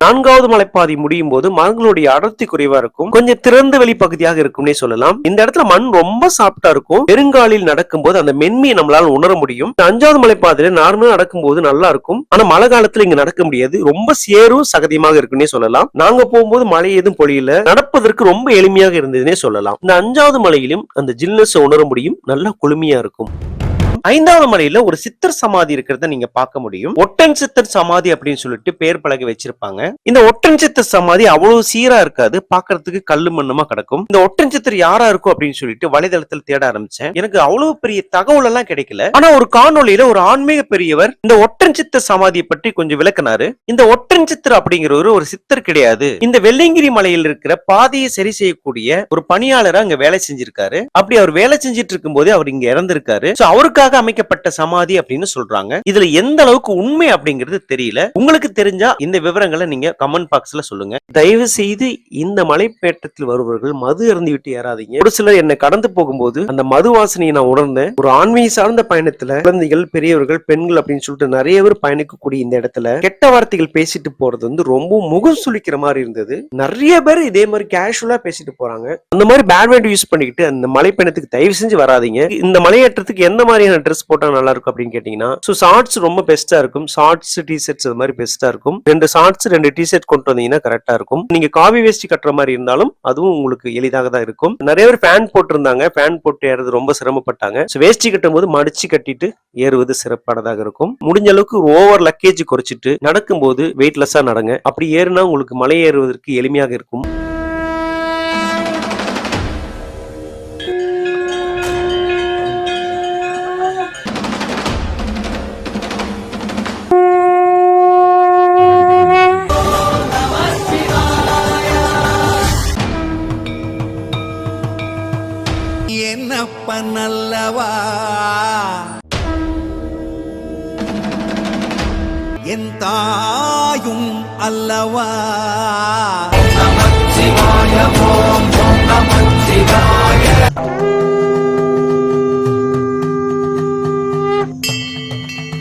4வது மலைப்பாதை முடியும் போது மரங்களுடைய அடர்த்தி குறைவா இருக்கும். கொஞ்சம் திறந்த வெளி பகுதியாக இருக்கும்னே சொல்லலாம். இந்த இடத்துல மண் ரொம்ப சாஃப்டா இருக்கும். பெருங்காலில் நடக்கும்போது அந்த மென்மையை நம்மளால உணர முடியும். 5வது மலைப்பாதையில நார்மலா நடக்கும்போது நல்லா இருக்கும். ஆனா மழை காலத்துல இங்க நடக்க முடியாது. ரொம்ப சேரும் சகதியமாக இருக்குன்னே சொல்லலாம். நாங்க போகும்போது மழை எதுவும் பொழியல. நடப்பதற்கு ரொம்ப எளிமையாக இருந்ததுன்னே சொல்லலாம். இந்த 5வது மலையிலும் அந்த ஜில்னஸ் உணர முடியும். நல்லா குளுமையா இருக்கும். 5வது மலையில ஒரு சித்தர் சமாதி இருக்கிறத நீங்க பார்க்க முடியும். ஒட்டன் சித்தர் சமாதி அப்படின்னு சொல்லிட்டு பேர் பலகை வச்சிருப்பாங்க. இந்த ஒட்டன் சித்தர் சமாதி அவ்வளவு சீரா இருக்காது. பாக்குறதுக்கு கல்லு மண்ணுமா கிடக்கும். இந்த ஒட்டன் சித்தர் யாரா இருக்கும் அப்படின்னு சொல்லிட்டு வலைதளத்தில் தேட ஆரம்பிச்சேன். எனக்கு அவ்வளவு பெரிய தகவல் எல்லாம் கிடைக்கல. ஆனா ஒரு காணொலியில ஒரு ஆன்மீக பெரியவர் இந்த ஒட்டன் சித்தர் சமாதியை பற்றி கொஞ்சம் விளக்குனாரு. இந்த ஒட்டன் சித்தர் அப்படிங்கிறவர் ஒரு சித்தர் கிடையாது. இந்த வெள்ளையங்கிரி மலையில் இருக்கிற பாதையை சரி செய்யக்கூடிய ஒரு பணியாளரா அங்க வேலை செஞ்சிருக்காரு. அப்படி அவர் வேலை செஞ்சிட்டு இருக்கும் போதே அவர் இங்க இறந்திருக்காரு. அவருக்காக அமைக்கப்பட்ட சமாதி அப்படின்னு சொல்றாங்க. இதுல எந்த அளவுக்கு உண்மை அப்படிங்கிறது தெரியல. உங்களுக்கு தெரிஞ்சா இந்த விவரங்களை நீங்க கமெண்ட் பாக்ஸ்ல சொல்லுங்க. தயவு செய்து இந்த மலைப்பேட்டத்தில் வருபவர்கள் மது அருந்தி விட்டு ஏறாதீங்க. ஒரு சிலர் என்னை கடந்து போகும்போது அந்த மது வாசனையை நான் உணர்ந்தேன். ஒரு ஆன்மீக சார்ந்த பயணத்துல குழந்தைகள், பெரியவர்கள், பெண்கள் அப்படின்னு சொல்லிட்டு நிறைய பேர் பயணிக்கக்கூடிய இந்த இடத்துல கெட்ட வார்த்தைகள் பேசிட்டு போறது வந்து ரொம்ப முகம் சுளிக்கிற மாதிரி இருந்தது. நிறைய பேர் இதே மாதிரி கேஷுவலா பேசிட்டு போறாங்க. அந்த மாதிரி பேட் வேர்ட் யூஸ் பண்ணிக்கிட்டு அந்த மலை பயணத்துக்கு தயவு செஞ்சு வராதீங்க. இந்த மலையேற்றத்துக்கு எந்த மாதிரியான ட்ரெஸ் போட்டா நல்லா இருக்கும் அப்படின்னு கேட்டீங்கன்னா, ஷார்ட்ஸ் ரொம்ப பெஸ்டா இருக்கும். ஷார்ட்ஸ், டி-ஷர்ட்ஸ் அது மாதிரி பெஸ்டா இருக்கும். 2 ஷார்ட்ஸ் 2 டி-ஷர்ட் கொண்டு வந்தீங்கன்னா கரெக்டா இருக்கும். நீங்க காவி வேஷ்டி கட்டுற மாதிரி இருந்தாலும் அதுவும் உங்களுக்கு எளிதாக தான் இருக்கும். நிறைய பேர் ஃபேன் போட்டிருந்தாங்க. ஃபேன் போட்டு ஏறது ரொம்ப சிரமப்பட்டாங்க. வேஷ்டி கட்டும் போது மடிச்சு கட்டிட்டு ஏறுவது சிறப்பானதாக இருக்கும். முடிஞ்ச அளவுக்கு ஓவர் லக்கேஜ் குறைச்சிட்டு நடக்கும்போது வெயிட்லெஸ்ஸா நடங்க. அப்படி ஏறுனா உங்களுக்கு மலை ஏறுவதற்கு எளிமையாக இருக்கும். என்னப்ப நல்லவா என் தாயும் அல்லவா. நமச்சிவாய